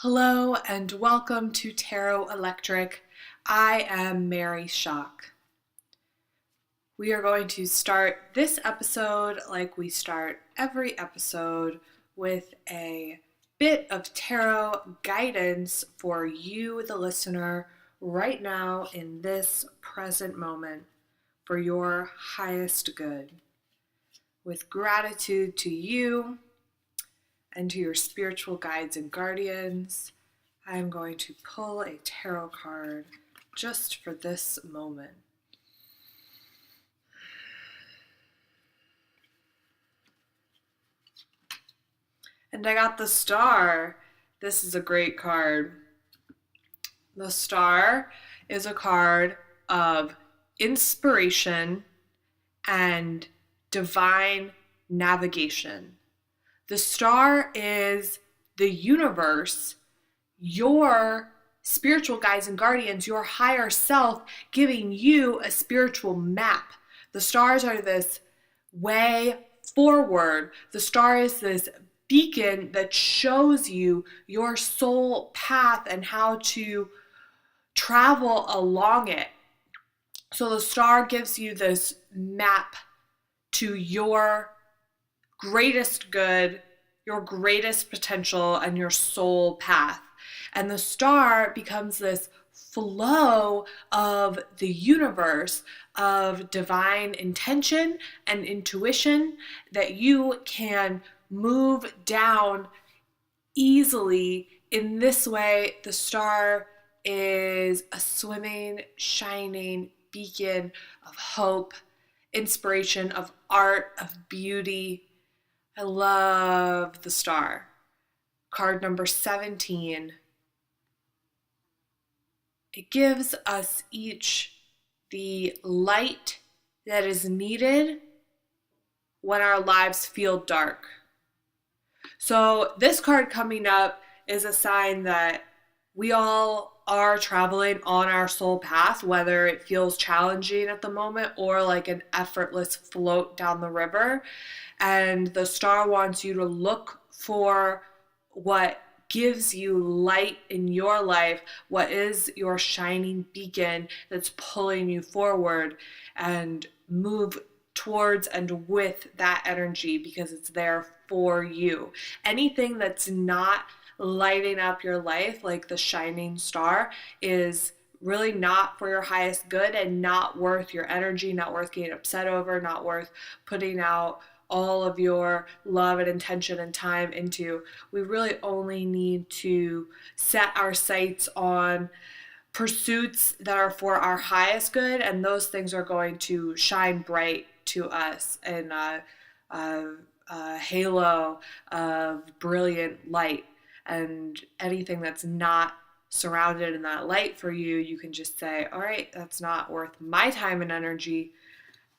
Hello and welcome to Tarot Electric. I am Mary Schock. We are going to start this episode like we start every episode with a bit of tarot guidance for you, the listener, right now in this present moment for your highest good. With gratitude to you and to your spiritual guides and guardians, I am going to pull a tarot card just for this moment. And I got the Star. This is a great card. The Star is a card of inspiration and divine navigation. The Star is the universe, your spiritual guides and guardians, your higher self giving you a spiritual map. The stars are this way forward. The star is this beacon that shows you your soul path and how to travel along it. So the star gives you this map to your greatest good, your greatest potential, and your soul path. And the star becomes this flow of the universe, of divine intention and intuition that you can move down easily. In this way, the star is a swimming, shining beacon of hope, inspiration, of art, of beauty. I love the Star. Card number 17. It gives us each the light that is needed when our lives feel dark. So this card coming up is a sign that we all are traveling on our soul path, whether it feels challenging at the moment or like an effortless float down the river. And the star wants you to look for what gives you light in your life, what is your shining beacon that's pulling you forward, and move towards and with that energy because it's there for you. Anything that's not lighting up your life like the shining star is really not for your highest good and not worth your energy, not worth getting upset over, not worth putting out all of your love and intention and time into. We really only need to set our sights on pursuits that are for our highest good, and those things are going to shine bright to us in a halo of brilliant light. And anything that's not surrounded in that light for you, you can just say, all right, that's not worth my time and energy,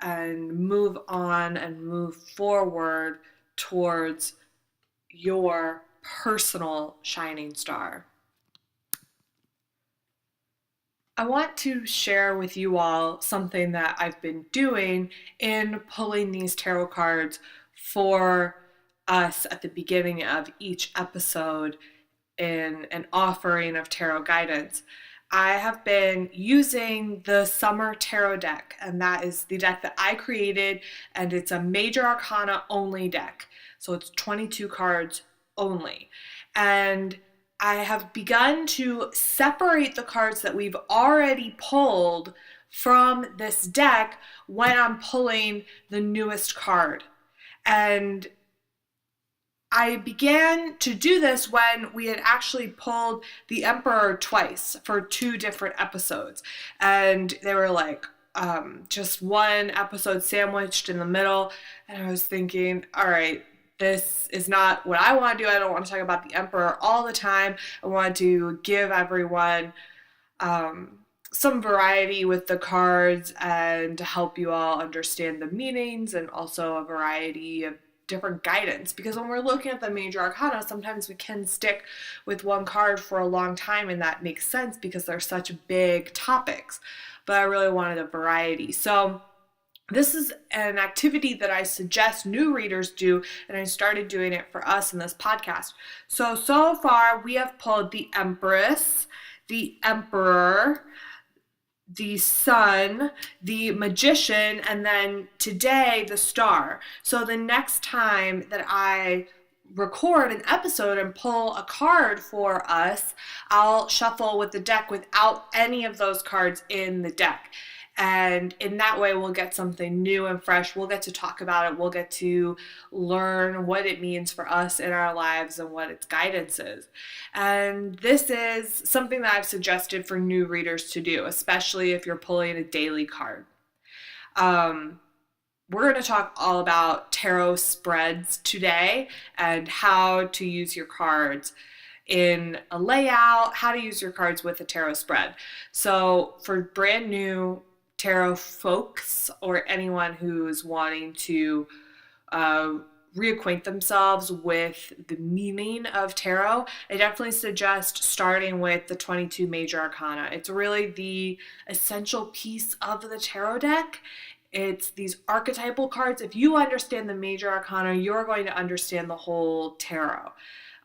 and move on and move forward towards your personal shining star. I want to share with you all something that I've been doing in pulling these tarot cards for us at the beginning of each episode in an offering of tarot guidance. I have been using the Summer Tarot deck, and that is the deck that I created, and it's a Major Arcana only deck. So it's 22 cards only. And I have begun to separate the cards that we've already pulled from this deck when I'm pulling the newest card. And I began to do this when we had actually pulled the Emperor twice for 2 different episodes. And they were like just one episode sandwiched in the middle. And I was thinking, all right, this is not what I want to do. I don't want to talk about the Emperor all the time. I want to give everyone some variety with the cards and to help you all understand the meanings, and also a variety of different guidance, because when we're looking at the major arcana, sometimes we can stick with one card for a long time, and that makes sense because they're such big topics, but I really wanted a variety. So This is an activity that I suggest new readers do, and I started doing it for us in this podcast. So far we have pulled the Empress, the Emperor, the Sun, the Magician, and then today the Star. So the next time that I record an episode and pull a card for us, I'll shuffle with the deck without any of those cards in the deck. And in that way, we'll get something new and fresh. We'll get to talk about it. We'll get to learn what it means for us in our lives and what its guidance is. And this is something that I've suggested for new readers to do, especially if you're pulling a daily card. We're going to talk all about tarot spreads today and how to use your cards in a layout, how to use your cards with a tarot spread. So for brand new tarot folks or anyone who's wanting to reacquaint themselves with the meaning of tarot, I definitely suggest starting with the 22 major arcana. It's really the essential piece of the tarot deck. It's these archetypal cards. If you understand the major arcana, you're going to understand the whole tarot.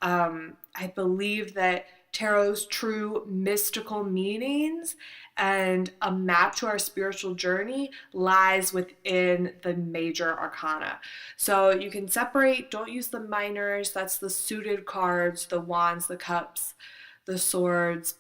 I believe that tarot's true mystical meanings and a map to our spiritual journey lies within the major arcana. So you can separate, don't use the minors, that's the suited cards, the wands, the cups, the swords,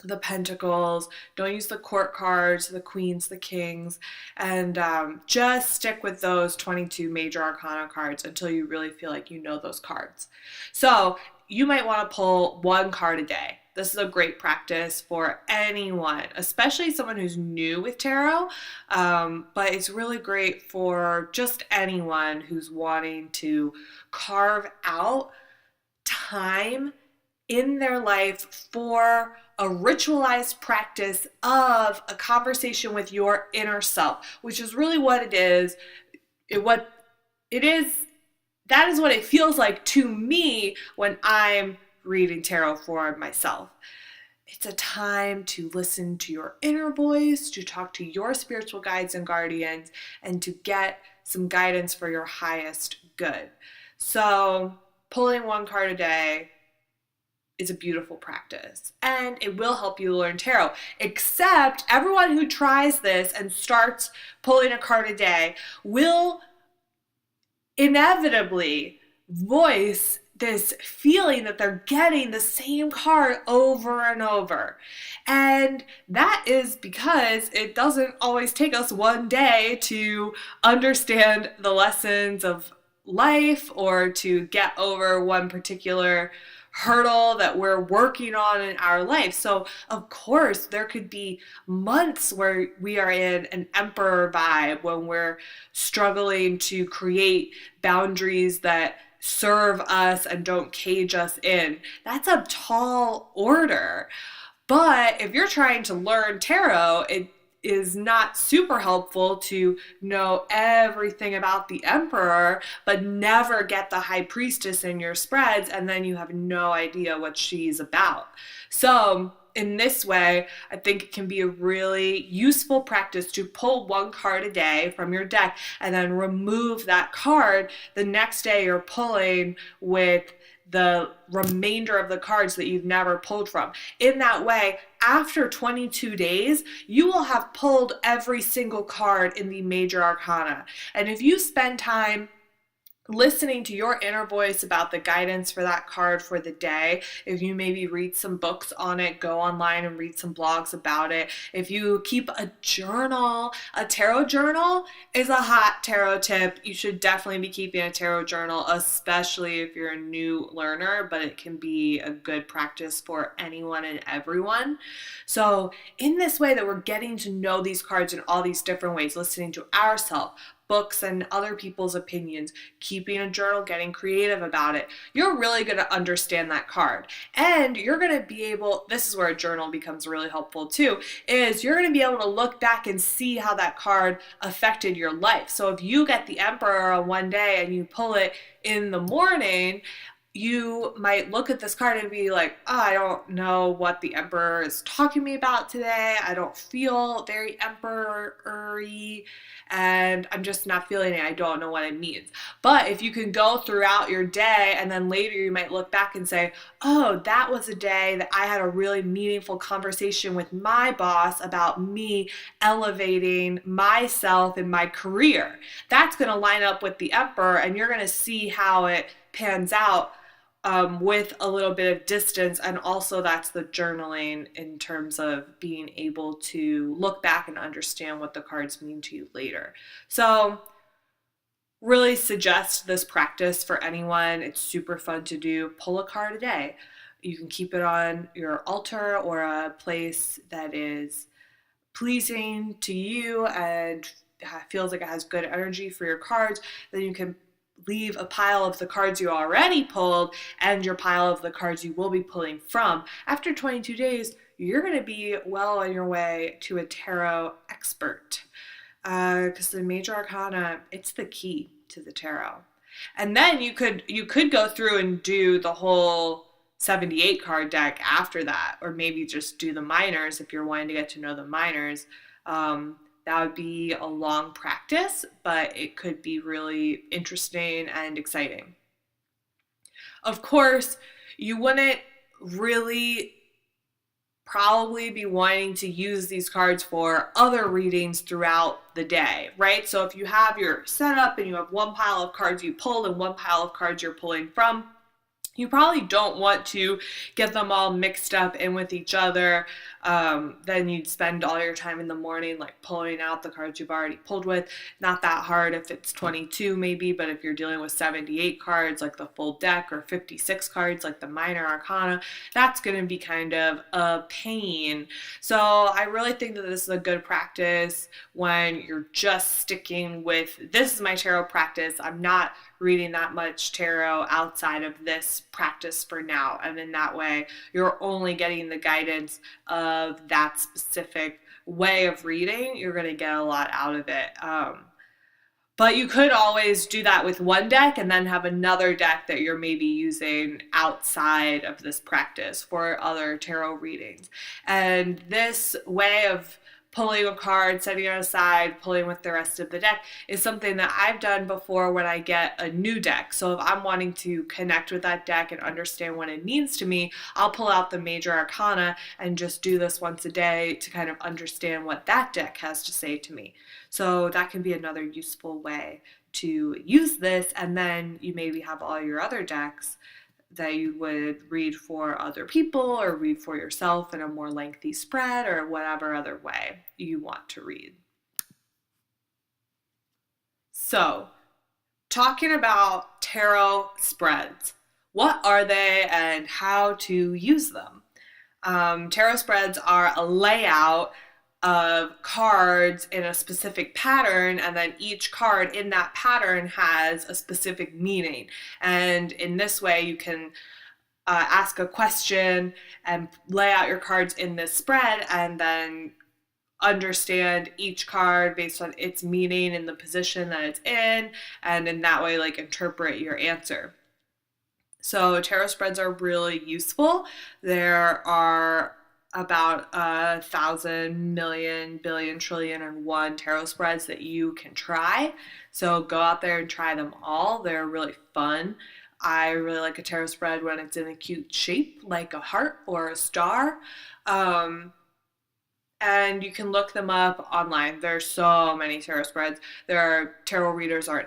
the pentacles. Don't use the court cards, the queens, the kings, and just stick with those 22 major arcana cards until you really feel like you know those cards. So you might want to pull one card a day. This is a great practice for anyone, especially someone who's new with tarot, but it's really great for just anyone who's wanting to carve out time in their life for a ritualized practice of a conversation with your inner self, which is really what it is. That is what it feels like to me when I'm reading tarot for myself. It's a time to listen to your inner voice, to talk to your spiritual guides and guardians, and to get some guidance for your highest good. So pulling one card a day is a beautiful practice, and it will help you learn tarot. Except everyone who tries this and starts pulling a card a day will inevitably voice this feeling that they're getting the same card over and over. And that is because it doesn't always take us one day to understand the lessons of life or to get over one particular hurdle that we're working on in our life. So of course there could be months where we are in an emperor vibe, when we're struggling to create boundaries that serve us and don't cage us in. That's a tall order. But if you're trying to learn tarot, it is not super helpful to know everything about the emperor, but never get the high priestess in your spreads, and then you have no idea what she's about. So in this way, I think it can be a really useful practice to pull one card a day from your deck and then remove that card the next day you're pulling with the remainder of the cards that you've never pulled from. In that way, after 22 days, you will have pulled every single card in the major arcana. And if you spend time listening to your inner voice about the guidance for that card for the day, if you maybe read some books on it, go online and read some blogs about it, if you keep a journal, a tarot journal is a hot tarot tip. You should definitely be keeping a tarot journal, especially if you're a new learner, but it can be a good practice for anyone and everyone. So in this way that we're getting to know these cards in all these different ways, listening to ourselves, books and other people's opinions, keeping a journal, getting creative about it, you're really going to understand that card. And you're going to be able, this is where a journal becomes really helpful too, is you're going to be able to look back and see how that card affected your life. So if you get the Emperor on one day and you pull it in the morning, you might look at this card and be like, oh, I don't know what the Emperor is talking to me about today. I don't feel very Emperor-y, and I'm just not feeling it. I don't know what it means. But if you can go throughout your day and then later you might look back and say, oh, that was a day that I had a really meaningful conversation with my boss about me elevating myself in my career. That's going to line up with the Emperor, and you're going to see how it pans out with a little bit of distance. And also that's the journaling in terms of being able to look back and understand what the cards mean to you later. So really suggest this practice for anyone. It's super fun to do. Pull a card a day. You can keep it on your altar or a place that is pleasing to you and feels like it has good energy for your cards. Then you can leave a pile of the cards you already pulled and your pile of the cards you will be pulling from. After 22 days, you're going to be well on your way to a tarot expert. Because the major arcana, it's the key to the tarot. And then you could go through and do the whole 78 card deck after that, or maybe just do the minors if you're wanting to get to know the minors. That would be a long practice, but it could be really interesting and exciting. Of course, you wouldn't really probably be wanting to use these cards for other readings throughout the day, right? So if you have your setup and you have one pile of cards you pulled and one pile of cards you're pulling from, you probably don't want to get them all mixed up in with each other. Then you'd spend all your time in the morning like pulling out the cards you've already pulled with. Not that hard if it's 22 maybe, but if you're dealing with 78 cards like the full deck or 56 cards like the minor arcana, that's going to be kind of a pain. So I really think that this is a good practice when you're just sticking with, this is my tarot practice. I'm not reading that much tarot outside of this practice for now. And in that way, you're only getting the guidance of that specific way of reading. You're going to get a lot out of it. But you could always do that with one deck and then have another deck that you're maybe using outside of this practice for other tarot readings. And this way of pulling a card, setting it aside, pulling with the rest of the deck is something that I've done before when I get a new deck. So if I'm wanting to connect with that deck and understand what it means to me, I'll pull out the major arcana and just do this once a day to kind of understand what that deck has to say to me. So that can be another useful way to use this, and then you maybe have all your other decks that you would read for other people or read for yourself in a more lengthy spread or whatever other way you want to read. So, talking about tarot spreads, what are they and how to use them? Tarot spreads are a layout of cards in a specific pattern, and then each card in that pattern has a specific meaning. And in this way, you can ask a question and lay out your cards in this spread and then understand each card based on its meaning and the position that it's in, and in that way, like, interpret your answer. So tarot spreads are really useful. There are about 1,000 million, billion, trillion, and one tarot spreads that you can try. So go out there and try them all. They're really fun. I really like a tarot spread when it's in a cute shape, like a heart or a star. And you can look them up online. There's so many tarot spreads. There are tarot readers on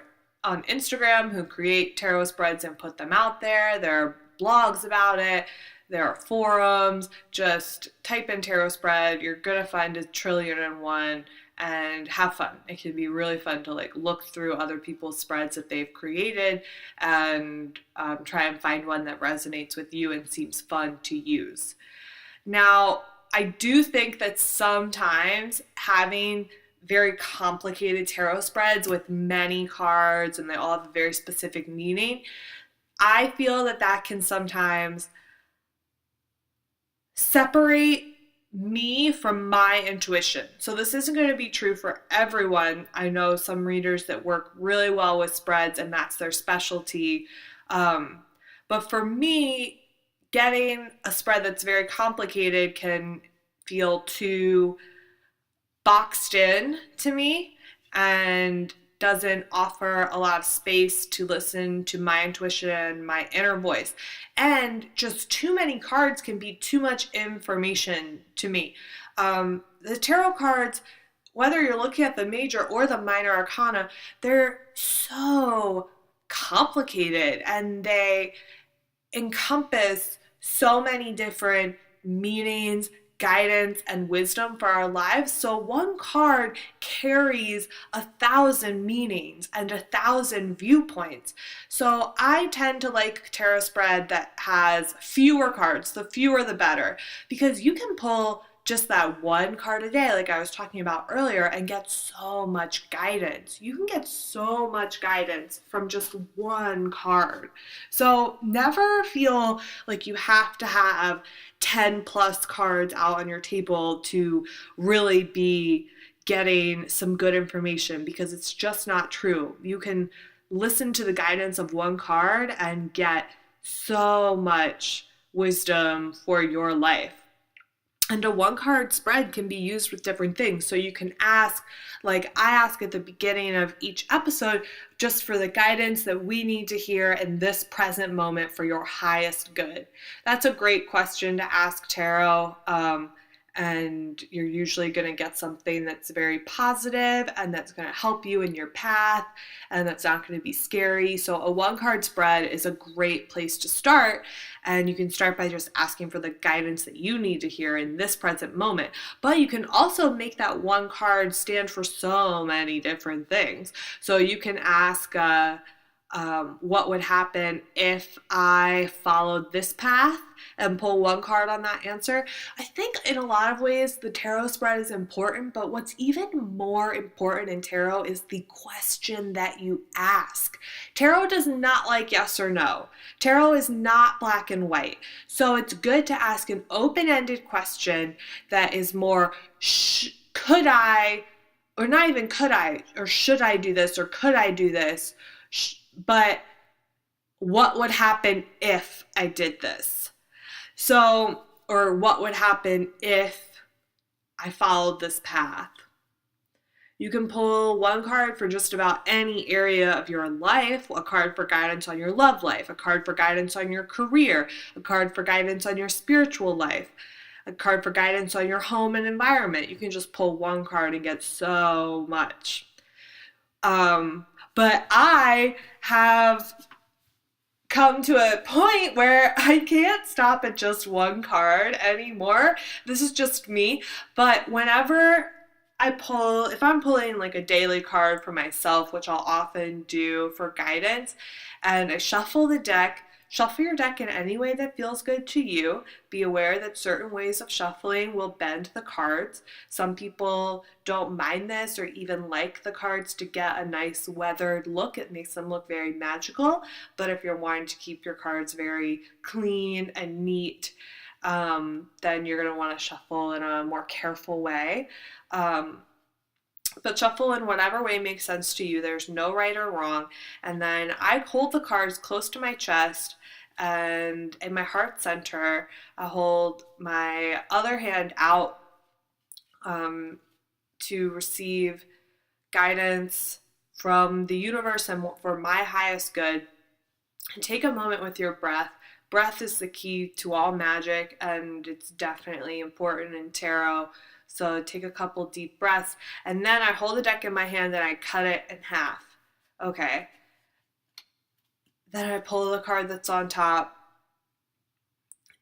Instagram who create tarot spreads and put them out there. There are blogs about it. There are forums. Just type in tarot spread. You're going to find 1,000,000,001 and have fun. It can be really fun to like look through other people's spreads that they've created and try and find one that resonates with you and seems fun to use. Now, I do think that sometimes having very complicated tarot spreads with many cards and they all have a very specific meaning, I feel that that can sometimes separate me from my intuition. So this isn't going to be true for everyone. I know some readers that work really well with spreads and that's their specialty. But for me, getting a spread that's very complicated can feel too boxed in to me and doesn't offer a lot of space to listen to my intuition, my inner voice. And just too many cards can be too much information to me. The tarot cards, whether you're looking at the major or the minor arcana, they're so complicated and they encompass so many different meanings, guidance, and wisdom for our lives. So one card carries 1,000 meanings and 1,000 viewpoints. So I tend to like tarot spread that has fewer cards. The fewer the better, because you can pull just that one card a day, like I was talking about earlier, and get so much guidance. You can get so much guidance from just one card. So never feel like you have to have 10 plus cards out on your table to really be getting some good information, because it's just not true. You can listen to the guidance of one card and get so much wisdom for your life. And a one card spread can be used with different things. So you can ask, like I ask at the beginning of each episode, just for the guidance that we need to hear in this present moment for your highest good. That's a great question to ask tarot. And you're usually going to get something that's very positive and that's going to help you in your path and that's not going to be scary. So a one card spread is a great place to start, and you can start by just asking for the guidance that you need to hear in this present moment. But you can also make that one card stand for so many different things. So you can ask, what would happen if I followed this path, and pull one card on that answer. I think in a lot of ways the tarot spread is important, but what's even more important in tarot is the question that you ask. Tarot does not like yes or no. Tarot is not black and white. So it's good to ask an open-ended question that is more, could I, or not even could I, or should I do this, or could I do this? But what would happen if I did this? So, or what would happen if I followed this path? You can pull one card for just about any area of your life, a card for guidance on your love life, a card for guidance on your career, a card for guidance on your spiritual life, a card for guidance on your home and environment. You can just pull one card and get so much. But I have come to a point where I can't stop at just one card anymore. This is just me. But whenever I pull, if I'm pulling like a daily card for myself, which I'll often do for guidance, and I shuffle the deck, shuffle your deck in any way that feels good to you. Be aware that certain ways of shuffling will bend the cards. Some people don't mind this or even like the cards to get a nice weathered look. It makes them look very magical. But if you're wanting to keep your cards very clean and neat, then you're going to want to shuffle in a more careful way. But shuffle in whatever way makes sense to you. There's no right or wrong. And then I hold the cards close to my chest, and in my heart center, I hold my other hand out to receive guidance from the universe and for my highest good. And take a moment with your breath. Breath is the key to all magic, and it's definitely important in tarot. So take a couple deep breaths, and then I hold the deck in my hand and I cut it in half. Okay. Then I pull the card that's on top.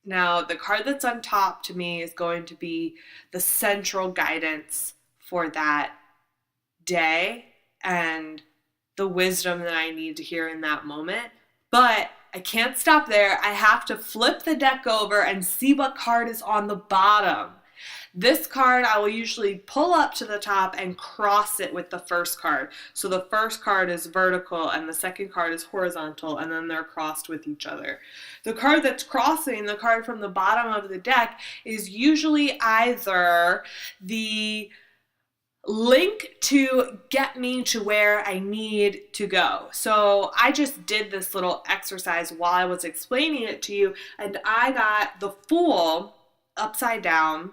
Now, the card that's on top to me is going to be the central guidance for that day and the wisdom that I need to hear in that moment. But I can't stop there. I have to flip the deck over and see what card is on the bottom. This card I will usually pull up to the top and cross it with the first card. So the first card is vertical and the second card is horizontal, and then they're crossed with each other. The card that's crossing, the card from the bottom of the deck, is usually either the link to get me to where I need to go. So I just did this little exercise while I was explaining it to you, and I got the Fool upside down.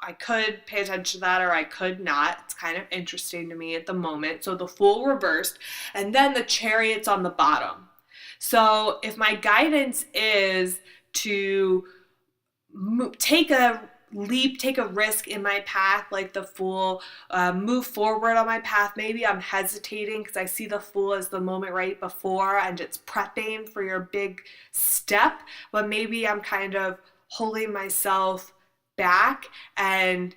I could pay attention to that or I could not. It's kind of interesting to me at the moment. So the Fool reversed, and then the Chariot's on the bottom. So if my guidance is to take a leap, take a risk in my path, like the Fool, move forward on my path. Maybe I'm hesitating because I see the Fool as the moment right before and it's prepping for your big step, but maybe I'm kind of holding myself back and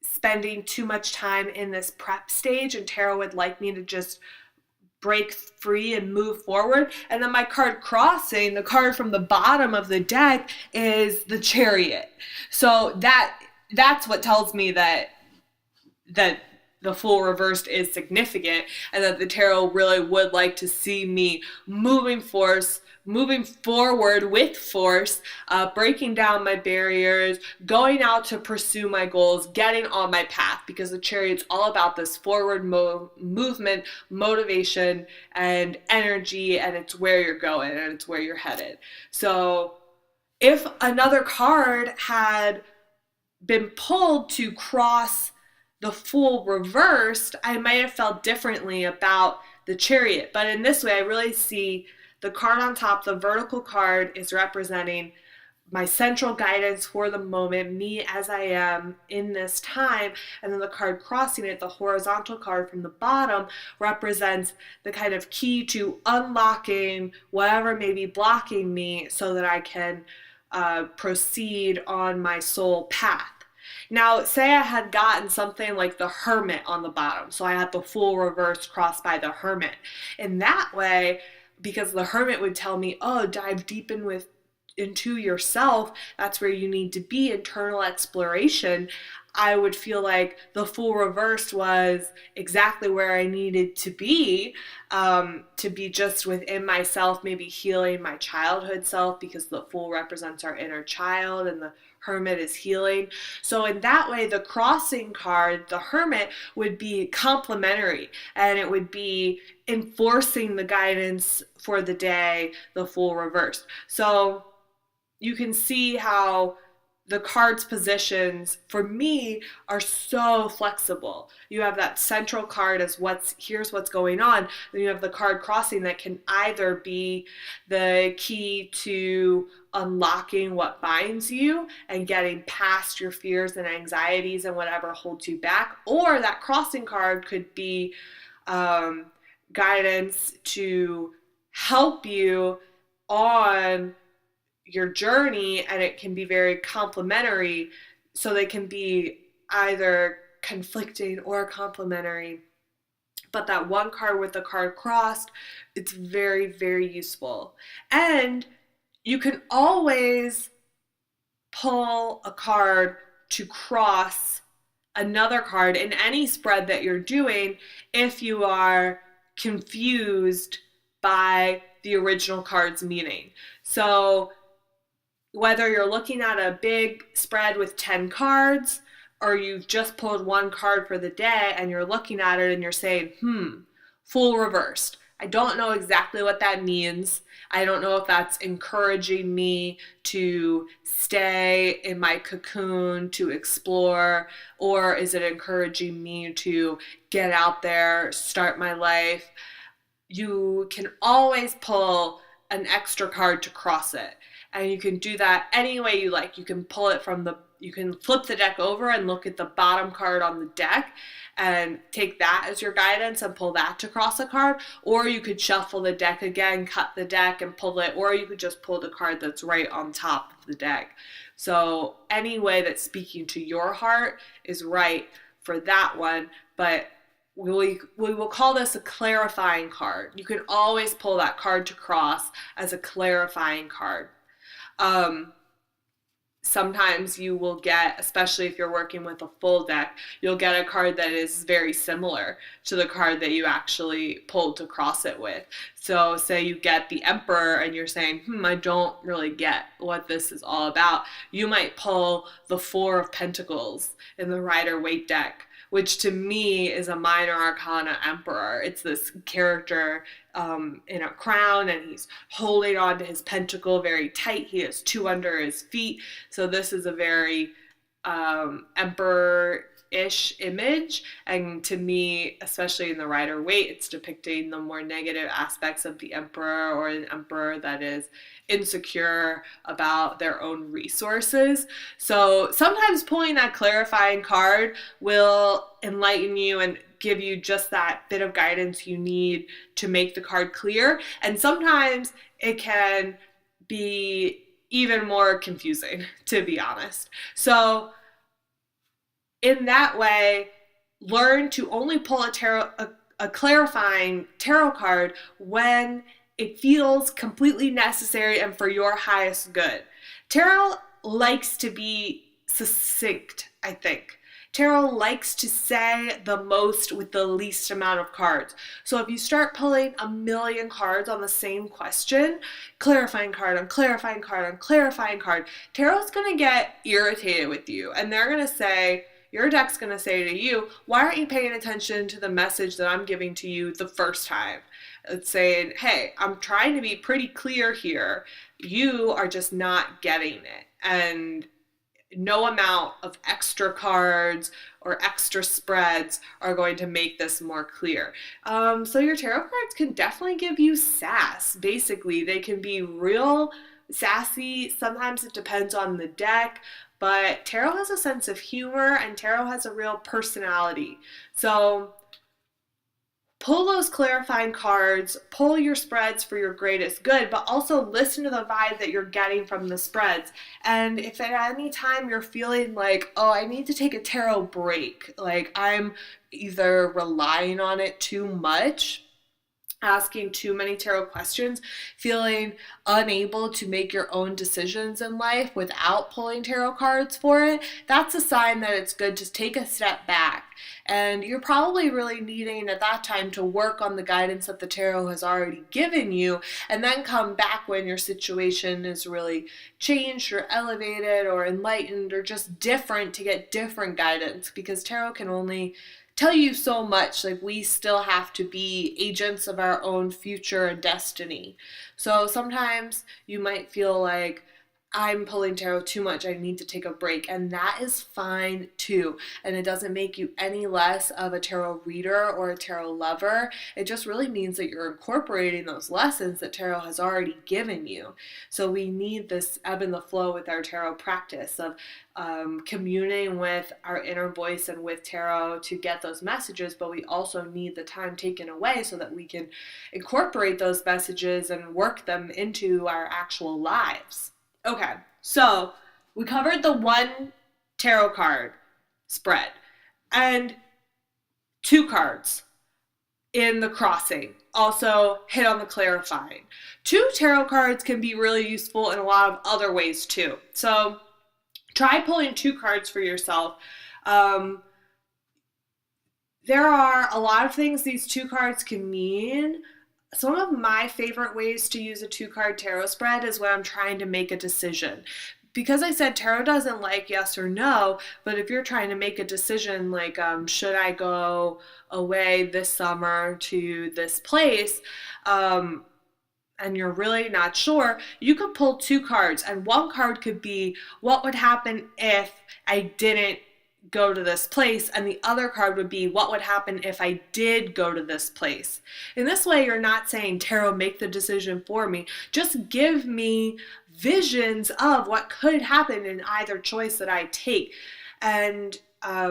spending too much time in this prep stage, and tarot would like me to just break free and move forward. And then my card crossing, the card from the bottom of the deck, is the Chariot. So that's what tells me that the Fool reversed is significant, and that the tarot really would like to see me moving forward with force, breaking down my barriers, going out to pursue my goals, getting on my path, because the Chariot's all about this forward movement, motivation, and energy, and it's where you're going and it's where you're headed. So if another card had been pulled to cross the Fool reversed, I might have felt differently about the Chariot. But in this way, I really see the card on top, the vertical card, is representing my central guidance for the moment, me as I am in this time. And then the card crossing it, the horizontal card from the bottom, represents the kind of key to unlocking whatever may be blocking me so that I can proceed on my soul path. Now, say I had gotten something like the Hermit on the bottom. So I had the Fool reversed crossed by the Hermit. In that way, because the Hermit would tell me, oh, dive deep into yourself. That's where you need to be, internal exploration. I would feel like the Fool reversed was exactly where I needed to be just within myself, maybe healing my childhood self, because the Fool represents our inner child and the Hermit is healing. So in that way, the crossing card, the Hermit, would be complementary, and it would be enforcing the guidance for the day, the Fool reversed. So you can see how the cards' positions for me are so flexible. You have that central card as here's what's going on. Then you have the card crossing that can either be the key to unlocking what binds you and getting past your fears and anxieties and whatever holds you back, or that crossing card could be guidance to help you on your journey, and it can be very complementary, so they can be either conflicting or complementary. But that one card with the card crossed, it's very, very useful. And you can always pull a card to cross another card in any spread that you're doing if you are confused by the original card's meaning. So whether you're looking at a big spread with 10 cards, or you've just pulled one card for the day and you're looking at it and you're saying, Fool reversed. I don't know exactly what that means. I don't know if that's encouraging me to stay in my cocoon, to explore, or is it encouraging me to get out there, start my life? You can always pull an extra card to cross it. And you can do that any way you like. You can pull it you can flip the deck over and look at the bottom card on the deck and take that as your guidance and pull that to cross a card. Or you could shuffle the deck again, cut the deck and pull it. Or you could just pull the card that's right on top of the deck. So any way that's speaking to your heart is right for that one. But we will call this a clarifying card. You can always pull that card to cross as a clarifying card. Sometimes you will get, especially if you're working with a full deck, you'll get a card that is very similar to the card that you actually pulled to cross it with. So say you get the Emperor and you're saying, I don't really get what this is all about. You might pull the Four of Pentacles in the Rider-Waite deck, which to me is a minor arcana emperor. It's this character in a crown, and he's holding on to his pentacle very tight. He has two under his feet. So this is a very emperor-ish image, and to me, especially in the Rider-Waite, it's depicting the more negative aspects of the emperor, or an emperor that is insecure about their own resources. So sometimes pulling that clarifying card will enlighten you and give you just that bit of guidance you need to make the card clear, and sometimes it can be even more confusing, to be honest. So in that way, learn to only pull a clarifying tarot card when it feels completely necessary and for your highest good. Tarot likes to be succinct, I think. Tarot likes to say the most with the least amount of cards. So if you start pulling a million cards on the same question, clarifying card on clarifying card on clarifying card, Tarot's going to get irritated with you, and they're going to say, your deck's going to say to you, why aren't you paying attention to the message that I'm giving to you the first time? It's saying, hey, I'm trying to be pretty clear here. You are just not getting it. And no amount of extra cards or extra spreads are going to make this more clear. So your tarot cards can definitely give you sass. Basically, they can be real sassy. Sometimes it depends on the deck, but tarot has a sense of humor, and tarot has a real personality. So pull those clarifying cards, pull your spreads for your greatest good, but also listen to the vibe that you're getting from the spreads. And if at any time you're feeling like, oh, I need to take a tarot break, like I'm either relying on it too much, asking too many tarot questions, feeling unable to make your own decisions in life without pulling tarot cards for it, that's a sign that it's good to take a step back. And you're probably really needing at that time to work on the guidance that the tarot has already given you, and then come back when your situation is really changed or elevated or enlightened or just different, to get different guidance, because tarot can only tell you so much. Like, we still have to be agents of our own future and destiny. So sometimes you might feel like, I'm pulling tarot too much, I need to take a break, and that is fine too. And it doesn't make you any less of a tarot reader or a tarot lover. It just really means that you're incorporating those lessons that tarot has already given you. So we need this ebb and the flow with our tarot practice of communing with our inner voice and with tarot to get those messages, but we also need the time taken away so that we can incorporate those messages and work them into our actual lives. Okay, so we covered the one tarot card spread and two cards in the crossing. Also hit on the clarifying. Two tarot cards can be really useful in a lot of other ways too. So try pulling two cards for yourself. There are a lot of things these two cards can mean. Some of my favorite ways to use a two-card tarot spread is when I'm trying to make a decision. Because I said tarot doesn't like yes or no, but if you're trying to make a decision like, should I go away this summer to this place, and you're really not sure, you could pull two cards, and one card could be, what would happen if I didn't go to this place, and the other card would be, what would happen if I did go to this place. In this way, you're not saying, tarot, make the decision for me. Just give me visions of what could happen in either choice that I take. And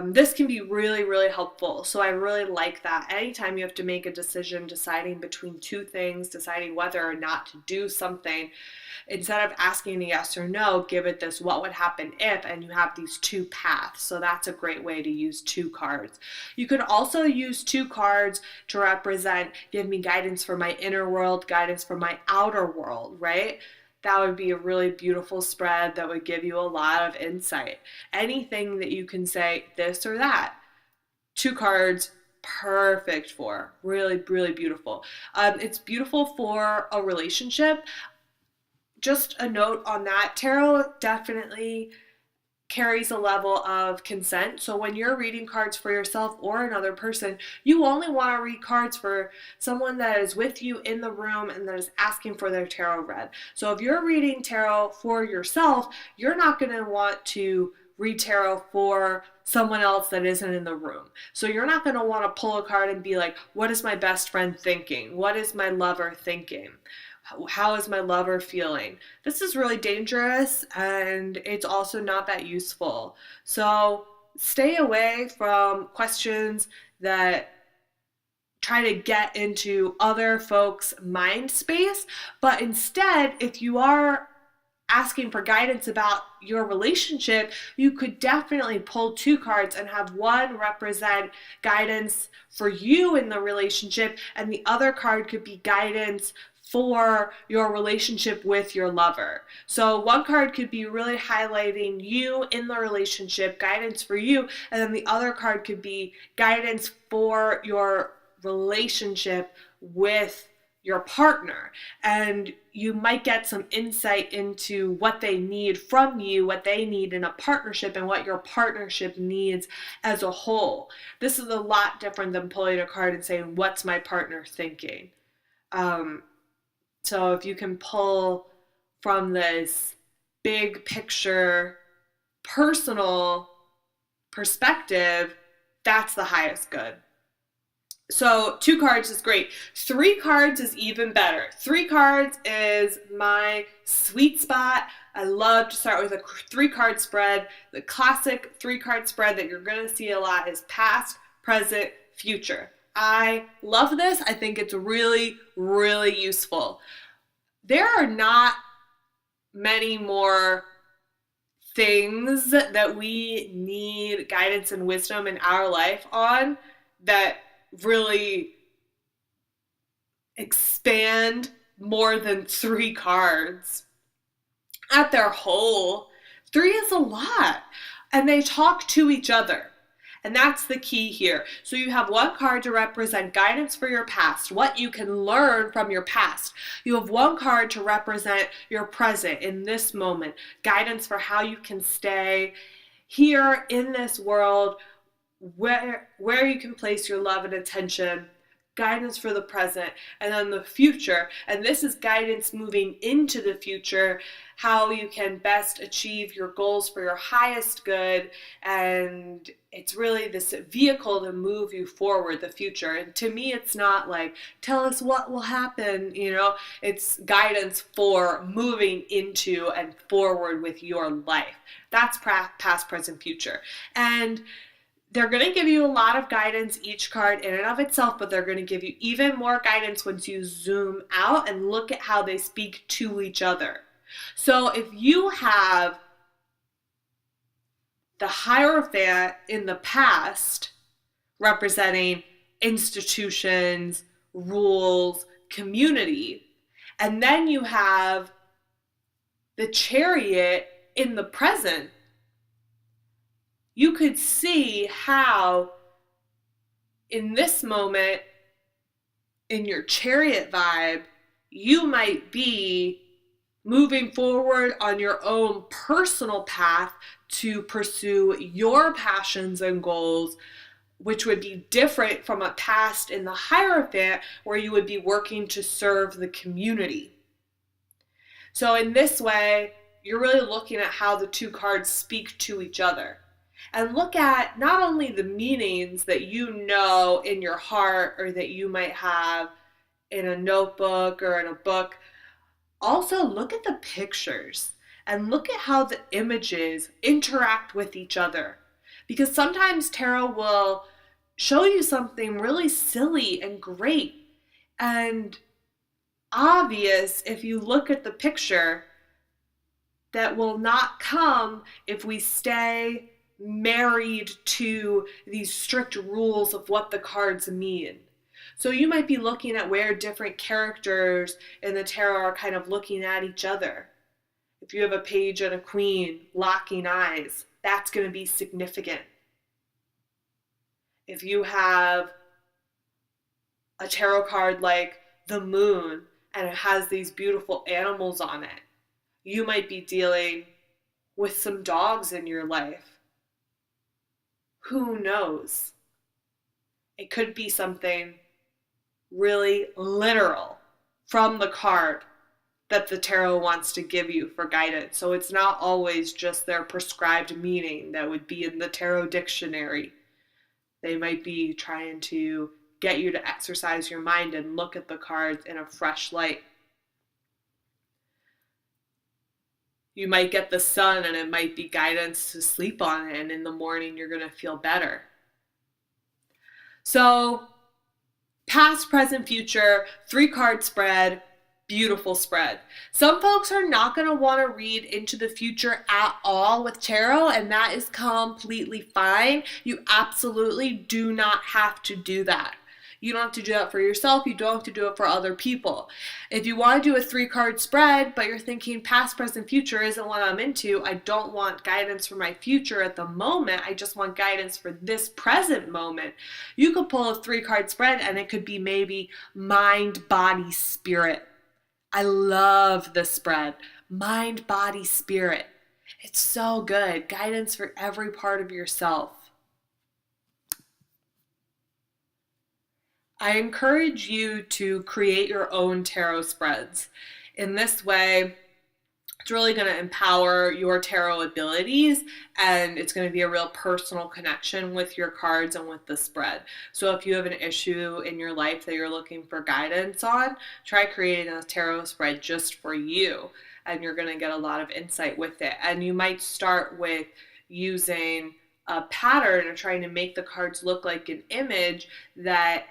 this can be really, really helpful. So I really like that. Anytime you have to make a decision, deciding between two things, deciding whether or not to do something, instead of asking a yes or no, give it this what would happen if, and you have these two paths. So that's a great way to use two cards. You could also use two cards to represent, give me guidance for my inner world, guidance for my outer world, right? That would be a really beautiful spread that would give you a lot of insight. Anything that you can say this or that, two cards, perfect for. Really, really beautiful. It's beautiful for a relationship. Just a note on that, tarot definitely carries a level of consent. So when you're reading cards for yourself or another person, you only want to read cards for someone that is with you in the room and that is asking for their tarot read. So if you're reading tarot for yourself, you're not going to want to read tarot for someone else that isn't in the room. So you're not going to want to pull a card and be like, what is my best friend thinking? What is my lover thinking? How is my lover feeling? This is really dangerous, and it's also not that useful. So stay away from questions that try to get into other folks' mind space. But instead, if you are asking for guidance about your relationship, you could definitely pull 2 cards and have one represent guidance for you in the relationship, and the other card could be guidance for your relationship with your lover. So one card could be really highlighting you in the relationship, guidance for you, and then the other card could be guidance for your relationship with your partner. And you might get some insight into what they need from you, what they need in a partnership, and what your partnership needs as a whole. This is a lot different than pulling a card and saying, what's my partner thinking? So if you can pull from this big picture, personal perspective, that's the highest good. So 2 cards is great. 3 cards is even better. 3 cards is my sweet spot. I love to start with a 3-card spread. The classic 3-card spread that you're going to see a lot is past, present, future. I love this. I think it's really, really useful. There are not many more things that we need guidance and wisdom in our life on that really expand more than 3 cards. At their whole, 3 is a lot, and they talk to each other. And that's the key here. So you have 1 card to represent guidance for your past, what you can learn from your past. You have 1 card to represent your present in this moment, guidance for how you can stay here in this world, where you can place your love and attention, guidance for the present, and then the future. And this is guidance moving into the future, how you can best achieve your goals for your highest good. And it's really this vehicle to move you forward, the future. And to me, it's not like, tell us what will happen, it's guidance for moving into and forward with your life. That's past, present, future. And they're going to give you a lot of guidance, each card in and of itself, but they're going to give you even more guidance once you zoom out and look at how they speak to each other. So if you have the Hierophant in the past representing institutions, rules, community, and then you have the Chariot in the present, you could see how in this moment, in your Chariot vibe, you might be moving forward on your own personal path to pursue your passions and goals, which would be different from a past in the Hierophant where you would be working to serve the community. So in this way, you're really looking at how the 2 cards speak to each other. And look at not only the meanings that you know in your heart or that you might have in a notebook or in a book, also look at the pictures and look at how the images interact with each other. Because sometimes tarot will show you something really silly and great and obvious if you look at the picture that will not come if we stay married to these strict rules of what the cards mean. So you might be looking at where different characters in the tarot are kind of looking at each other. If you have a page and a queen locking eyes, that's going to be significant. If you have a tarot card like the moon and it has these beautiful animals on it, you might be dealing with some dogs in your life. Who knows? It could be something really literal from the card that the tarot wants to give you for guidance. So it's not always just their prescribed meaning that would be in the tarot dictionary. They might be trying to get you to exercise your mind and look at the cards in a fresh light. You might get the sun and it might be guidance to sleep on it, and in the morning you're going to feel better. So, past, present, future, 3-card spread, beautiful spread. Some folks are not going to want to read into the future at all with tarot, and that is completely fine. You absolutely do not have to do that. You don't have to do that for yourself. You don't have to do it for other people. If you want to do a 3-card spread, but you're thinking past, present, future isn't what I'm into, I don't want guidance for my future at the moment, I just want guidance for this present moment, you could pull a 3-card spread and it could be maybe mind, body, spirit. I love this spread. Mind, body, spirit. It's so good. Guidance for every part of yourself. I encourage you to create your own tarot spreads. In this way, it's really going to empower your tarot abilities, and it's going to be a real personal connection with your cards and with the spread. So if you have an issue in your life that you're looking for guidance on, try creating a tarot spread just for you, and you're going to get a lot of insight with it. And you might start with using a pattern or trying to make the cards look like an image that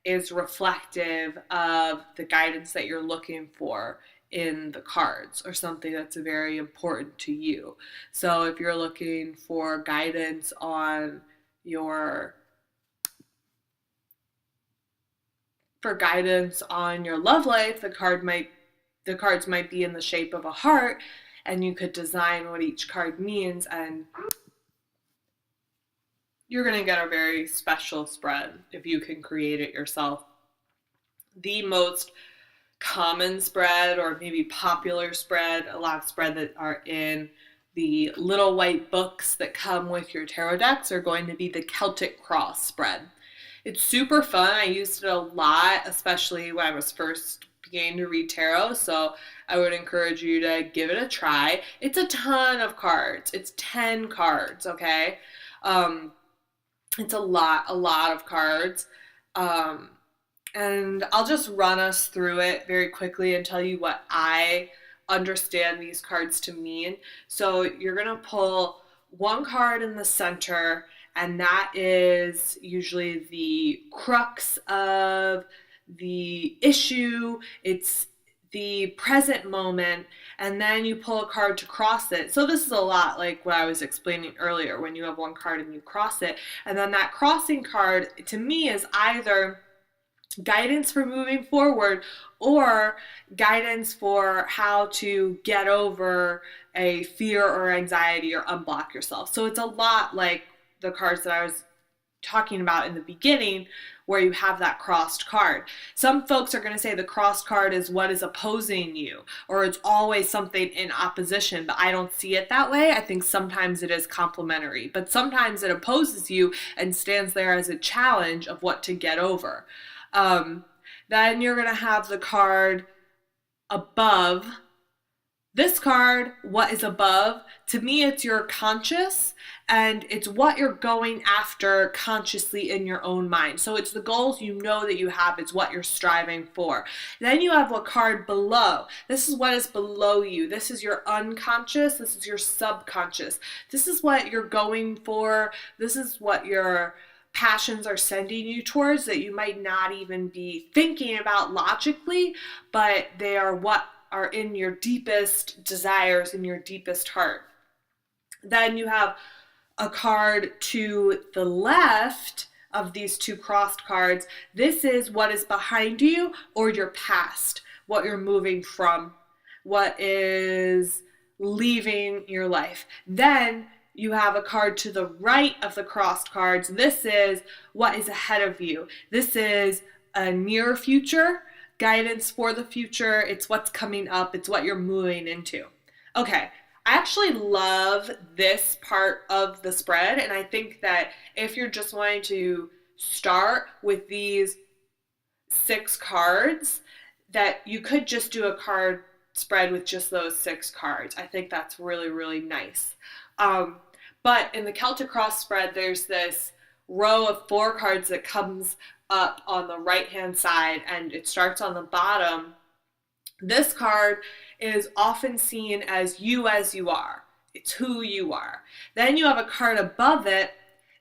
is reflective of the guidance that you're looking for in the cards, or something that's very important to you. So if you're looking for guidance on your love life, the cards might be in the shape of a heart, and you could design what each card means, and you're going to get a very special spread if you can create it yourself. The most common spread, or maybe popular spread, a lot of spread that are in the little white books that come with your tarot decks, are going to be the Celtic Cross spread. It's super fun. I used it a lot, especially when I was first beginning to read tarot, so I would encourage you to give it a try. It's a ton of cards. It's 10 cards, okay? It's a lot of cards. And I'll just run us through it very quickly and tell you what I understand these cards to mean. So you're going to pull one card in the center, and that is usually the crux of the issue. It's the present moment, and then you pull a card to cross it. So this is a lot like what I was explaining earlier, when you have one card and you cross it. And then that crossing card, to me, is either guidance for moving forward or guidance for how to get over a fear or anxiety or unblock yourself. So it's a lot like the cards that I was talking about in the beginning, where you have that crossed card. Some folks are going to say the crossed card is what is opposing you, or it's always something in opposition, but I don't see it that way. I think sometimes it is complementary, but sometimes it opposes you and stands there as a challenge of what to get over. Then you're going to have the card above. This card, what is above, to me it's your conscious, and it's what you're going after consciously in your own mind. So it's the goals you know that you have, it's what you're striving for. Then you have a card below. This is what is below you. This is your unconscious, this is your subconscious. This is what you're going for. This is what your passions are sending you towards, that you might not even be thinking about logically, but they are what are in your deepest desires, in your deepest heart. Then you have a card to the left of these two crossed cards. This is what is behind you, or your past, what you're moving from, what is leaving your life. Then you have a card to the right of the crossed cards. This is what is ahead of you. This is a near future, guidance for the future. It's what's coming up. It's what you're moving into. Okay, I actually love this part of the spread, and I think that if you're just wanting to start with these 6 cards, that you could just do a card spread with just those 6 cards. I think that's really, really nice. Um, but in the Celtic Cross spread, there's this row of 4 cards that comes up on the right hand side, and it starts on the bottom. This card is often seen as you as you are. It's who you are. Then you have a card above it.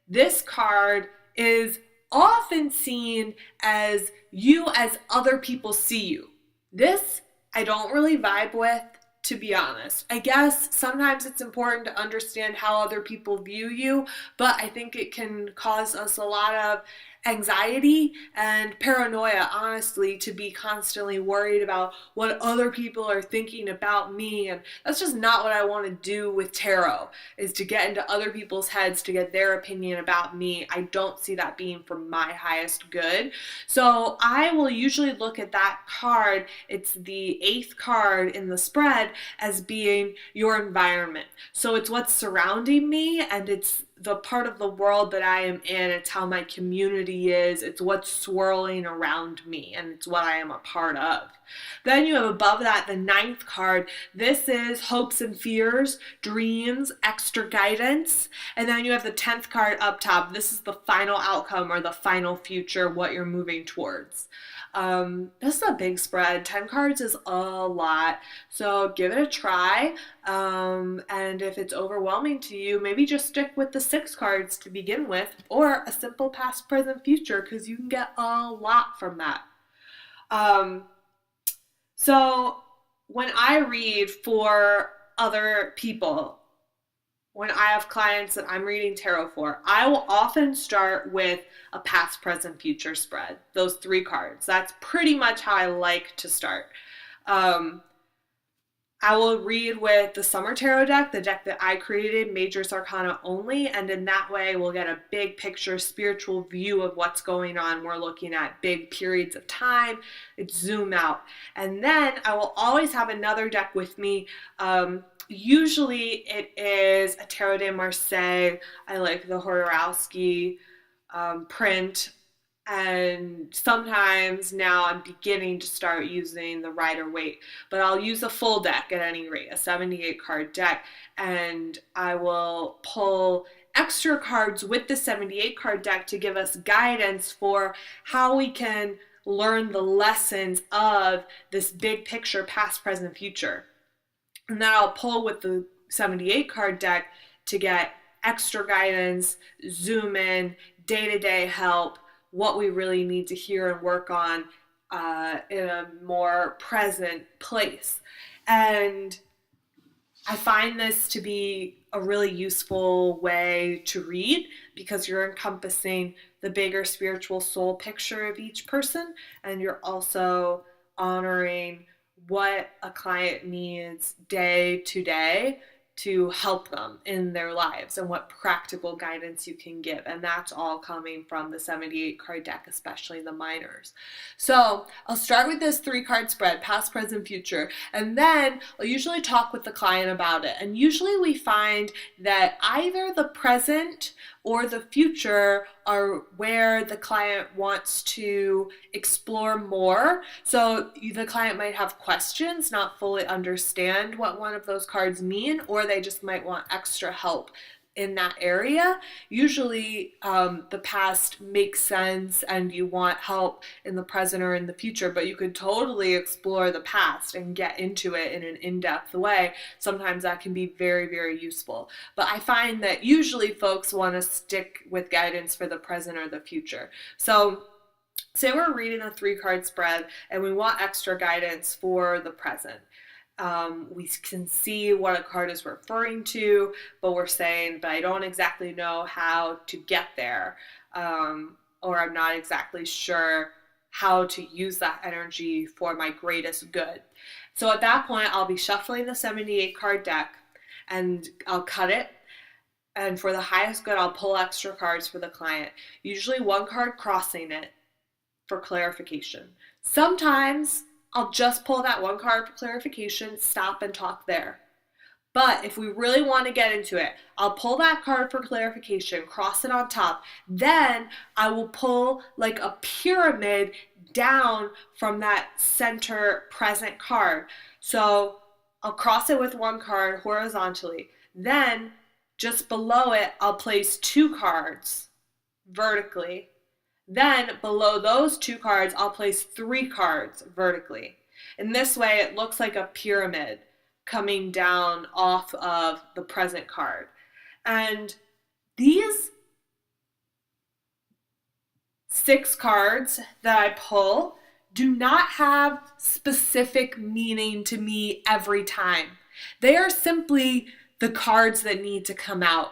This card is often seen as you as other people see you. This I don't really vibe with, to be honest. I guess sometimes it's important to understand how other people view you, but I think it can cause us a lot of anxiety and paranoia, honestly, to be constantly worried about what other people are thinking about me. And that's just not what I want to do with tarot, is to get into other people's heads to get their opinion about me. I don't see that being for my highest good. So I will usually look at that card, it's the 8th card in the spread, as being your environment. So it's what's surrounding me, and it's the part of the world that I am in. It's how my community is. It's what's swirling around me, and it's what I am a part of. Then you have above that the 9th card. This is hopes and fears, dreams, extra guidance. And then you have the 10th card up top. This is the final outcome or the final future, what you're moving towards. This is a big spread. 10 cards is a lot, so give it a try. And if it's overwhelming to you, maybe just stick with the 6 cards to begin with, or a simple past, present, future, because you can get a lot from that. So when I read for other people, when I have clients that I'm reading tarot for, I will often start with a past, present, future spread. Those 3 cards. That's pretty much how I like to start. I will read with the Summer Tarot deck, the deck that I created, Majors Arcana only, and in that way we'll get a big picture, spiritual view of what's going on. We're looking at big periods of time. It's zoom out. And then I will always have another deck with me. Usually it is a Tarot de Marseille. I like the Horowski print. And sometimes now I'm beginning to start using the Rider-Waite, but I'll use a full deck at any rate, a 78 card deck, and I will pull extra cards with the 78 card deck to give us guidance for how we can learn the lessons of this big picture, past, present, future. And then I'll pull with the 78 card deck to get extra guidance, zoom in, day-to-day help, what we really need to hear and work on in a more present place. And I find this to be a really useful way to read, because you're encompassing the bigger spiritual soul picture of each person, and you're also honoring what a client needs day to day to help them in their lives, and what practical guidance you can give. And that's all coming from the 78 card deck, especially the minors. So I'll start with this 3-card spread, past, present, future, and then I'll usually talk with the client about it. And usually we find that either the present or the future are where the client wants to explore more. So the client might have questions, not fully understand what one of those cards mean, or they just might want extra help in that area. Usually the past makes sense and you want help in the present or in the future, but you could totally explore the past and get into it in an in-depth way. Sometimes that can be very, very useful. But I find that usually folks want to stick with guidance for the present or the future. So say we're reading a 3-card spread and we want extra guidance for the present. We can see what a card is referring to, but we're saying, but I don't exactly know how to get there, or I'm not exactly sure how to use that energy for my greatest good. So at that point, I'll be shuffling the 78 card deck and I'll cut it. And for the highest good, I'll pull extra cards for the client. Usually 1 card crossing it for clarification. Sometimes I'll just pull that 1 card for clarification, stop and talk there. But if we really want to get into it, I'll pull that card for clarification, cross it on top. Then I will pull like a pyramid down from that center present card. So I'll cross it with one card horizontally. Then just below it, I'll place two cards vertically. Then below those two cards, I'll place three cards vertically. In this way, it looks like a pyramid coming down off of the present card. And these 6 cards that I pull do not have specific meaning to me every time. They are simply the cards that need to come out.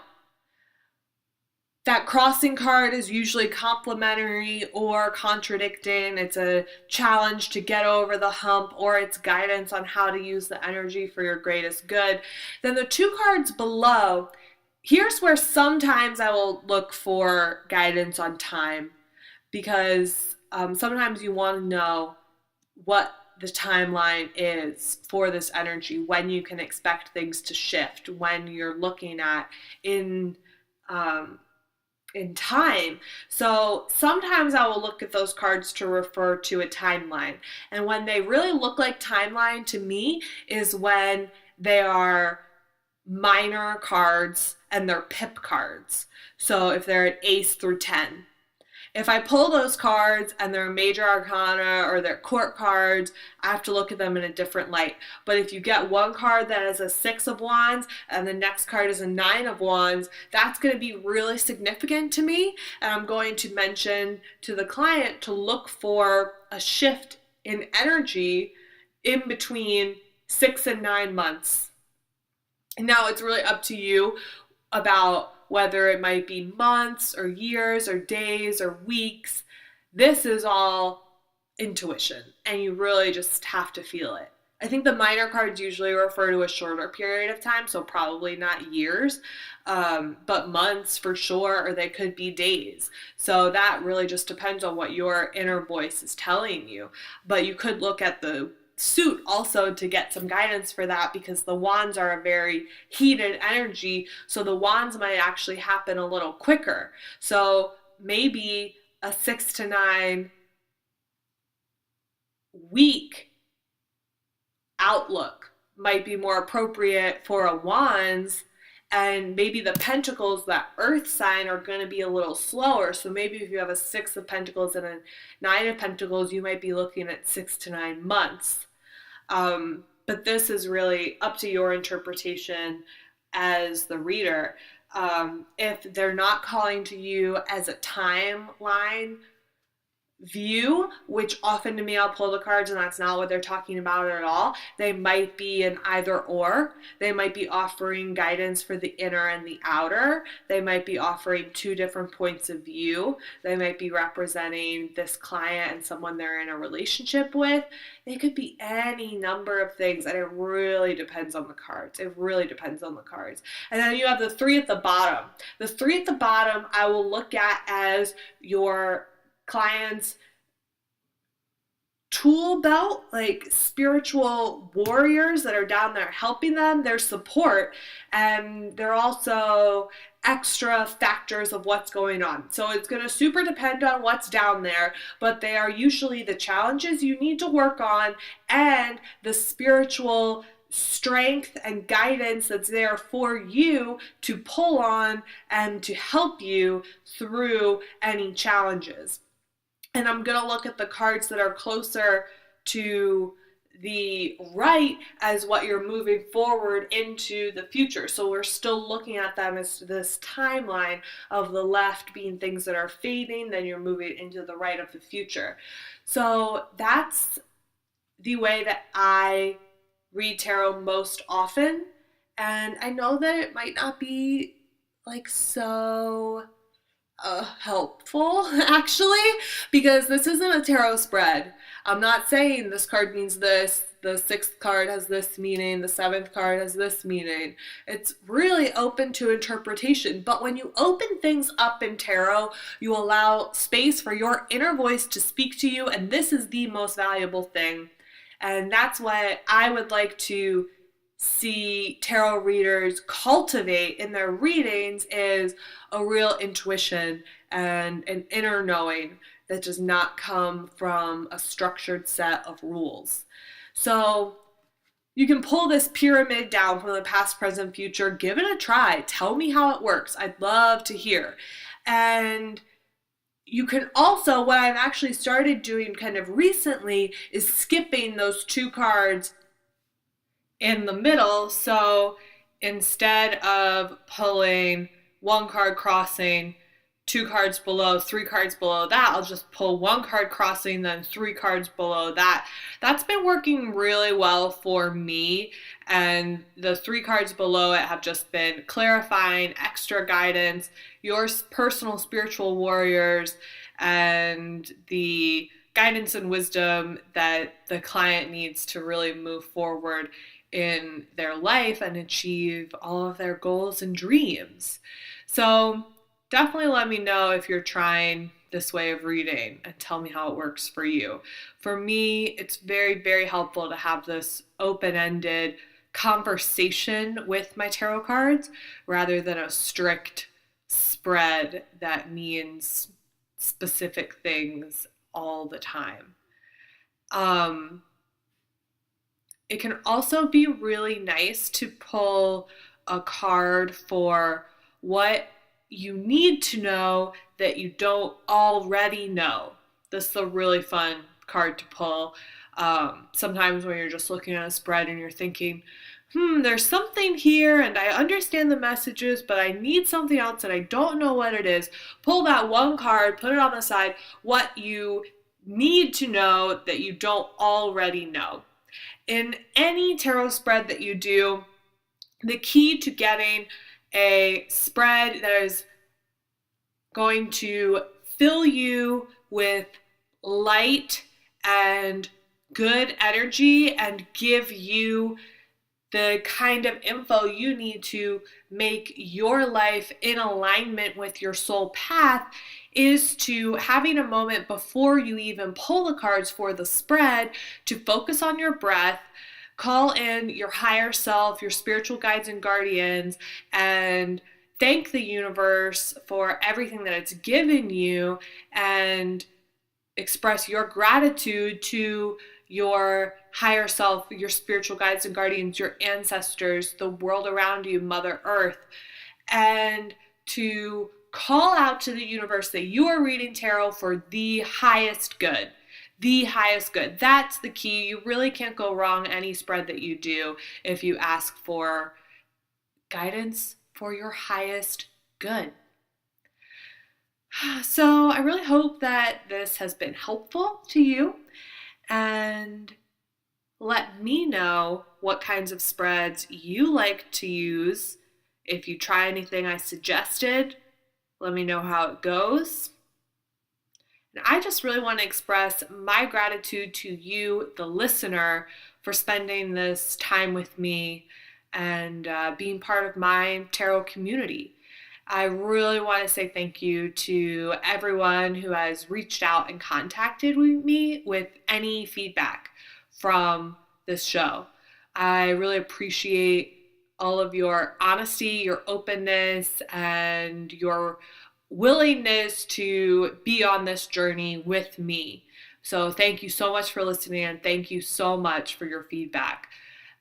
That crossing card is usually complimentary or contradicting. It's a challenge to get over the hump, or it's guidance on how to use the energy for your greatest good. Then the 2 cards below, here's where sometimes I will look for guidance on time, because sometimes you want to know what the timeline is for this energy, when you can expect things to shift, when you're looking at in time. So sometimes I will look at those cards to refer to a timeline. And when they really look like timeline to me is when they are minor cards and they're pip cards. So if they're an ace through 10. If I pull those cards and they're major arcana or they're court cards, I have to look at them in a different light. But if you get one card that is a 6 of wands and the next card is a 9 of wands, that's going to be really significant to me. And I'm going to mention to the client to look for a shift in energy in between 6 and 9 months. And now it's really up to you about whether it might be months or years or days or weeks. This is all intuition, and you really just have to feel it. I think the minor cards usually refer to a shorter period of time, so probably not years, but months for sure, or they could be days. So that really just depends on what your inner voice is telling you. But you could look at the suit also to get some guidance for that, because the wands are a very heated energy, so the wands might actually happen a little quicker. So maybe a 6 to 9 week outlook might be more appropriate for a wands, and maybe the pentacles, that earth sign, are going to be a little slower. So maybe if you have a 6 of pentacles and a 9 of pentacles, you might be looking at 6 to 9 months. But this is really up to your interpretation as the reader. If they're not calling to you as a timeline view, which often to me I'll pull the cards and that's not what they're talking about at all. They might be an either or. They might be offering guidance for the inner and the outer. They might be offering 2 different points of view. They might be representing this client and someone they're in a relationship with. They could be any number of things, and it really depends on the cards. It really depends on the cards. And then you have the 3 at the bottom. The 3 at the bottom I will look at as your clients' tool belt, like spiritual warriors that are down there helping them, their support, and they're also extra factors of what's going on. So it's going to super depend on what's down there, but they are usually the challenges you need to work on and the spiritual strength and guidance that's there for you to pull on and to help you through any challenges. And I'm going to look at the cards that are closer to the right as what you're moving forward into the future. So we're still looking at them as this timeline of the left being things that are fading, then you're moving into the right of the future. So that's the way that I read tarot most often. And I know that it might not be like so helpful actually, because this isn't a tarot spread. I'm not saying this card means this, the 6th card has this meaning, the 7th card has this meaning. It's really open to interpretation. But when you open things up in tarot, you allow space for your inner voice to speak to you, and this is the most valuable thing. And that's what I would like to see tarot readers cultivate in their readings is a real intuition and an inner knowing that does not come from a structured set of rules. So you can pull this pyramid down from the past, present, future. Give it a try. Tell me how it works. I'd love to hear. And you can also, what I've actually started doing kind of recently is skipping those 2 cards in the middle. So instead of pulling 1 card crossing, 2 cards below, 3 cards below that, I'll just pull 1 card crossing, then 3 cards below that. That's been working really well for me. And the 3 cards below it have just been clarifying, extra guidance, your personal spiritual warriors, and the guidance and wisdom that the client needs to really move forward in their life and achieve all of their goals and dreams. So definitely let me know if you're trying this way of reading and tell me how it works for you. For me, it's very, very helpful to have this open-ended conversation with my tarot cards rather than a strict spread that means specific things all the time. It can also be really nice to pull a card for what you need to know that you don't already know. This is a really fun card to pull. Sometimes when you're just looking at a spread and you're thinking, there's something here and I understand the messages, but I need something else and I don't know what it is. Pull that 1 card, put it on the side, what you need to know that you don't already know. In any tarot spread that you do, the key to getting a spread that is going to fill you with light and good energy and give you the kind of info you need to make your life in alignment with your soul path is to having a moment before you even pull the cards for the spread to focus on your breath, call in your higher self, your spiritual guides and guardians, and thank the universe for everything that it's given you and express your gratitude to your higher self, your spiritual guides and guardians, your ancestors, the world around you, Mother Earth, and to call out to the universe that you are reading tarot for the highest good. The highest good. That's the key. You really can't go wrong any spread that you do if you ask for guidance for your highest good. So I really hope that this has been helpful to you, and let me know what kinds of spreads you like to use. If you try anything I suggested, let me know how it goes. And I just really want to express my gratitude to you, the listener, for spending this time with me and being part of my tarot community. I really want to say thank you to everyone who has reached out and contacted me with any feedback from this show. I really appreciate all of your honesty, your openness, and your willingness to be on this journey with me. So thank you so much for listening, and thank you so much for your feedback.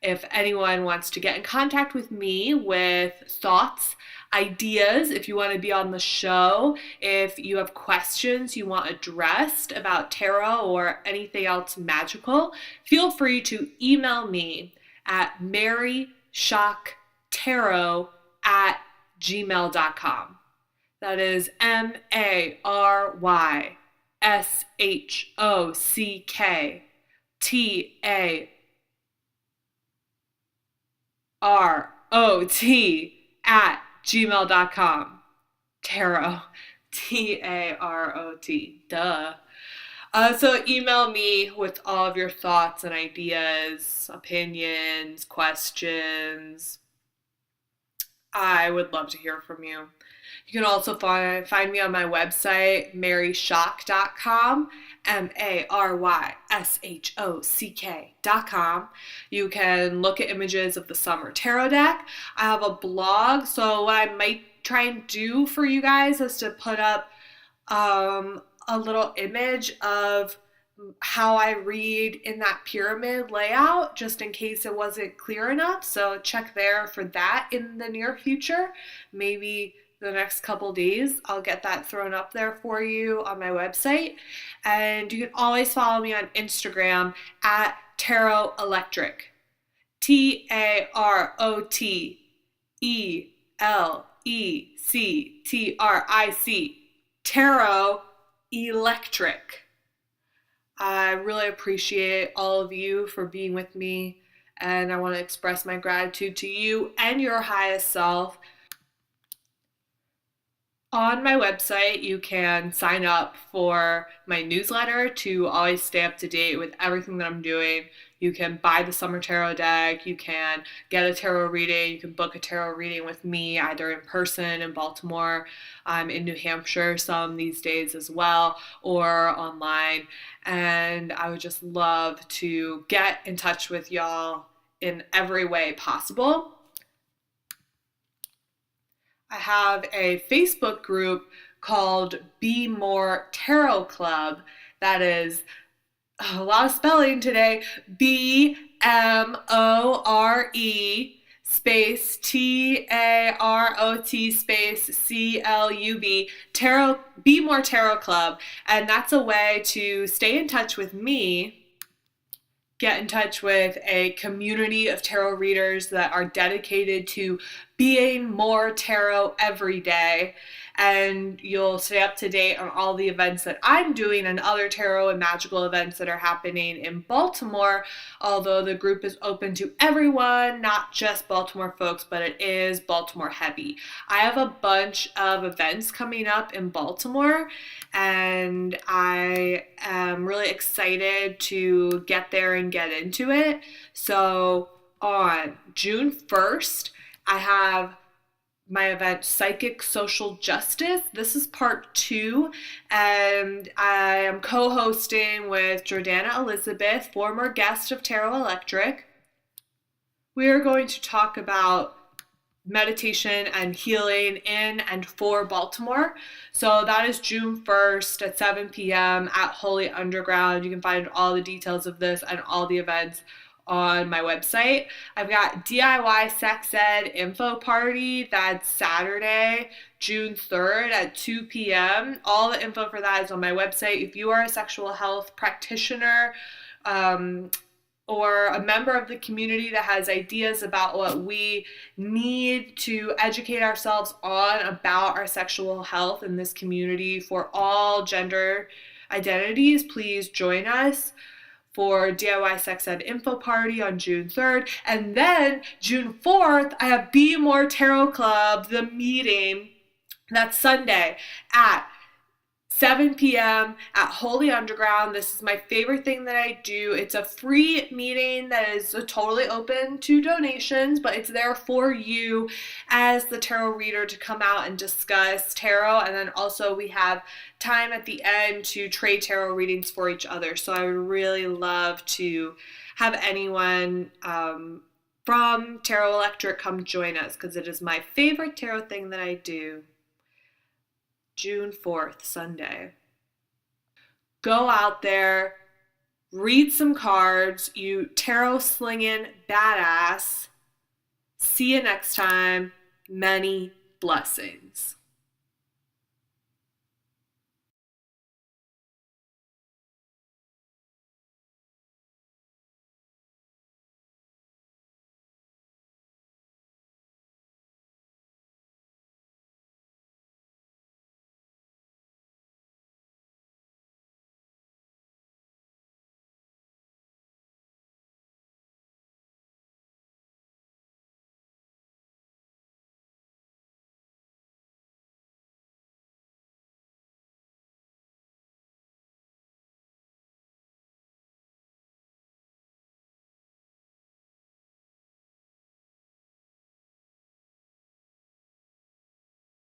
If anyone wants to get in contact with me with thoughts, ideas, if you want to be on the show, if you have questions you want addressed about tarot or anything else magical, feel free to email me at maryshocktarot@gmail.com. That is maryshocktarot@gmail.com. Tarot. Tarot. Duh. So email me with all of your thoughts and ideas, opinions, questions. I would love to hear from you. You can also find me on my website, maryshock.com, MaryShock.com. You can look at images of the summer tarot deck. I have a blog, so what I might try and do for you guys is to put up a little image of how I read in that pyramid layout, just in case it wasn't clear enough. So check there for that in the near future. Maybe the next couple days, I'll get that thrown up there for you on my website. And you can always follow me on Instagram at Tarot Electric. TAROTELECTRIC. Tarot Electric. I really appreciate all of you for being with me, and I want to express my gratitude to you and your highest self. On my website, you can sign up for my newsletter to always stay up to date with everything that I'm doing. You can buy the summer tarot deck, you can get a tarot reading, you can book a tarot reading with me either in person in Baltimore, I'm in New Hampshire some these days as well, or online. And I would just love to get in touch with y'all in every way possible. I have a Facebook group called Be More Tarot Club. That is a lot of spelling today. BMORE space TAROT space CLUB Tarot Be More Tarot Club. And that's a way to stay in touch with me, get in touch with a community of tarot readers that are dedicated to being more tarot every day. And you'll stay up to date on all the events that I'm doing and other tarot and magical events that are happening in Baltimore, although the group is open to everyone, not just Baltimore folks, but it is Baltimore heavy. I have a bunch of events coming up in Baltimore, and I am really excited to get there and get into it. So on June 1st, I have my event Psychic Social Justice. This is part 2, and I am co-hosting with Jordana Elizabeth, former guest of Tarot Electric. We are going to talk about meditation and healing in and for Baltimore. So that is June 1st at 7 p.m. at Holy Underground. You can find all the details of this and all the events on my website. I've got DIY Sex Ed info party. That's Saturday, June 3rd at 2 p.m. All the info for that is on my website. If you are a sexual health practitioner, or a member of the community that has ideas about what we need to educate ourselves on about our sexual health in this community for all gender identities, please join us for DIY Sex Ed info party on June 3rd. And then June 4th, I have Be More Tarot Club, the meeting. That's Sunday at 7 p.m. at Holy Underground. This is my favorite thing that I do. It's a free meeting that is totally open to donations, but it's there for you as the tarot reader to come out and discuss tarot. And then also we have time at the end to trade tarot readings for each other. So I would really love to have anyone from Tarot Electric come join us, because it is my favorite tarot thing that I do. June 4th, Sunday. Go out there, read some cards, you tarot slinging badass. See you next time. Many blessings.